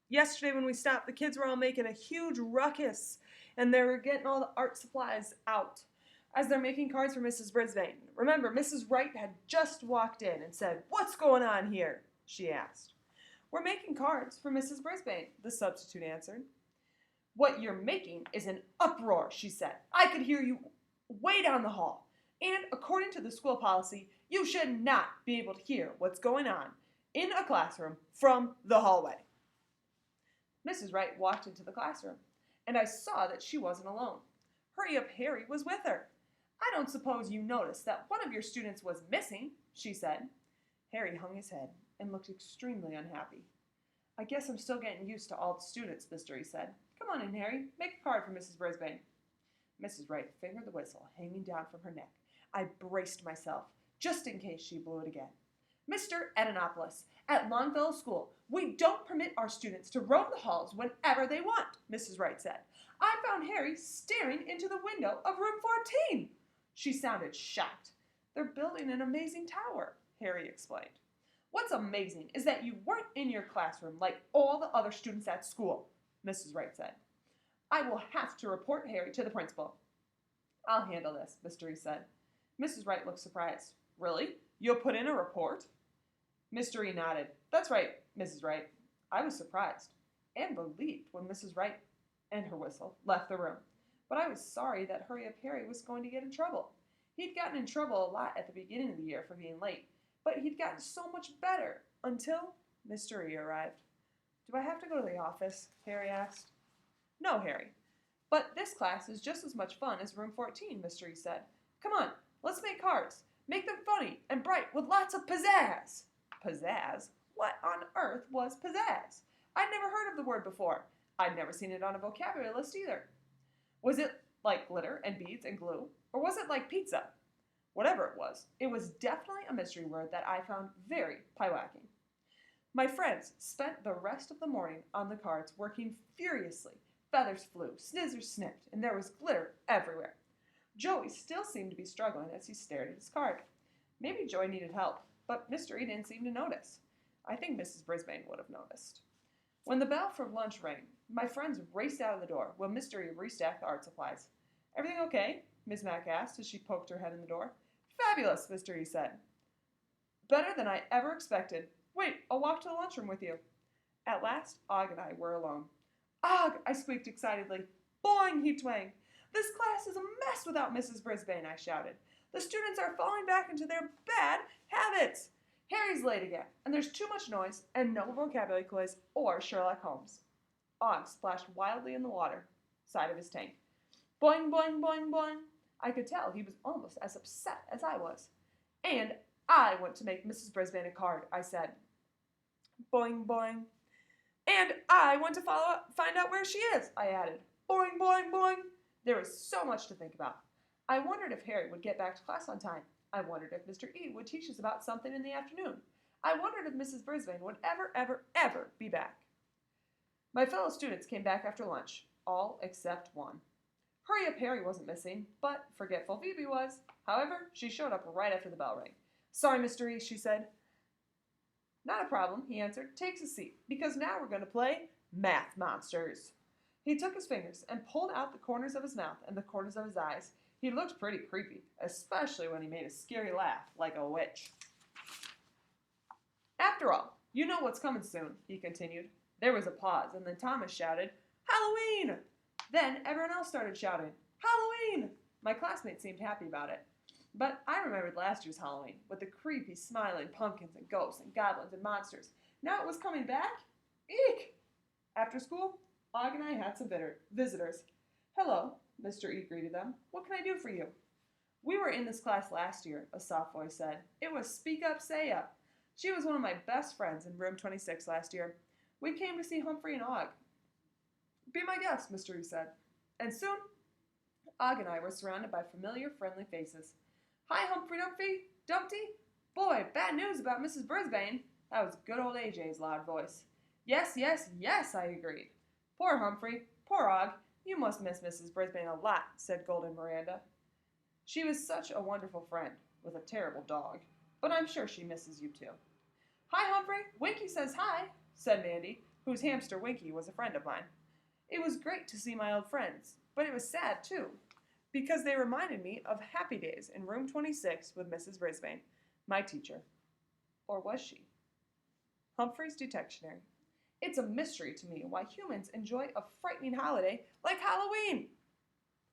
Yesterday when we stopped, the kids were all making a huge ruckus, and they were getting all the art supplies out as they're making cards for Mrs. Brisbane. Remember, Mrs. Wright had just walked in and said, "What's going on here?" she asked. "We're making cards for Mrs. Brisbane," the substitute answered. "What you're making is an uproar," she said. "I could hear you way down the hall. And according to the school policy, you should not be able to hear what's going on in a classroom from the hallway." Mrs. Wright walked into the classroom, and I saw that she wasn't alone. Hurry Up Harry was with her. "I don't suppose you noticed that one of your students was missing," she said. Harry hung his head and looked extremely unhappy. "I guess I'm still getting used to all the students," Mystery said. "Come on in, Harry. Make a card for Mrs. Brisbane." Mrs. Wright fingered the whistle hanging down from her neck. I braced myself, just in case she blew it again. "Mr. Edenopoulos, at Longfellow School, we don't permit our students to roam the halls whenever they want," Mrs. Wright said. "I found Harry staring into the window of room 14. She sounded shocked. "They're building an amazing tower," Harry explained. "What's amazing is that you weren't in your classroom like all the other students at school," Mrs. Wright said. "I will have to report Harry to the principal." "I'll handle this," Mystery said. Mrs. Wright looked surprised. "Really? You'll put in a report?" Mystery nodded. "That's right, Mrs. Wright." I was surprised and relieved when Mrs. Wright and her whistle left the room. But I was sorry that Hurry Up Harry was going to get in trouble. He'd gotten in trouble a lot at the beginning of the year for being late, but he'd gotten so much better until Mystery arrived. "Do I have to go to the office?" Harry asked. "No, Harry. But this class is just as much fun as room 14, Mystery said. "Come on, let's make cards. Make them funny and bright with lots of pizzazz." Pizzazz? What on earth was pizzazz? I'd never heard of the word before. I'd never seen it on a vocabulary list either. Was it like glitter and beads and glue? Or was it like pizza? Whatever it was definitely a mystery word that I found very pie-whacking. My friends spent the rest of the morning on the cards working furiously. Feathers flew, snizzers snipped, and there was glitter everywhere. Joey still seemed to be struggling as he stared at his card. Maybe Joey needed help, but Mystery didn't seem to notice. I think Mrs. Brisbane would have noticed. When the bell for lunch rang, my friends raced out of the door while Mystery restacked the art supplies. "Everything okay?" Miss Mack asked as she poked her head in the door. "Fabulous," Mystery said. "Better than I ever expected. Wait, I'll walk to the lunchroom with you." At last, Og and I were alone. "Og!" I squeaked excitedly. "Boing!" he twanged. "This class is a mess without Mrs. Brisbane," I shouted. "The students are falling back into their bad habits. Harry's late again, and there's too much noise and no vocabulary quiz or Sherlock Holmes." Og splashed wildly in the water side of his tank. Boing, boing, boing, boing. I could tell he was almost as upset as I was. "And I want to make Mrs. Brisbane a card," I said. Boing, boing. "And I want to find out where she is," I added. Boing, boing, boing. There was so much to think about. I wondered if Harry would get back to class on time. I wondered if Mr. E would teach us about something in the afternoon. I wondered if Mrs. Brisbane would ever be back. My fellow students came back after lunch, all except one. Hurry Up Harry wasn't missing, but Forgetful Phoebe was. However, she showed up right after the bell rang. "Sorry, Mr. E," she said. "Not a problem," he answered. "Take a seat, because now we're going to play Math Monsters." He took his fingers and pulled out the corners of his mouth and the corners of his eyes. He looked pretty creepy, especially when he made a scary laugh like a witch. "After all, you know what's coming soon," he continued. There was a pause, and then Thomas shouted, "Halloween!" Then everyone else started shouting, "Halloween!" My classmates seemed happy about it. But I remembered last year's Halloween, with the creepy, smiling pumpkins and ghosts and goblins and monsters. Now it was coming back? Eek! After school, Og and I had some visitors. "Hello," Mr. E greeted them. "What can I do for you?" "We were in this class last year," a soft voice said. "It was Speak Up, Say Up. She was one of my best friends in room 26 last year. We came to see Humphrey and Og." "Be my guest," Mr. E said. And soon, Og and I were surrounded by familiar, friendly faces. "Hi, Humphrey Dumpty. Boy, bad news about Mrs. Brisbane." That was good old AJ's loud voice. "Yes, yes, yes," I agreed. "Poor Humphrey, poor Og. You must miss Mrs. Brisbane a lot," said Golden Miranda. "She was such a wonderful friend, with a terrible dog. But I'm sure she misses you too." "Hi, Humphrey. Winky says hi," said Mandy. whose hamster Winky was a friend of mine. It was great to see my old friends, but it was sad too, because they reminded me of happy days in room 26 with Mrs. Brisbane, my teacher. Or was she? Humphrey's Detectionary. It's a mystery to me why humans enjoy a frightening holiday like Halloween.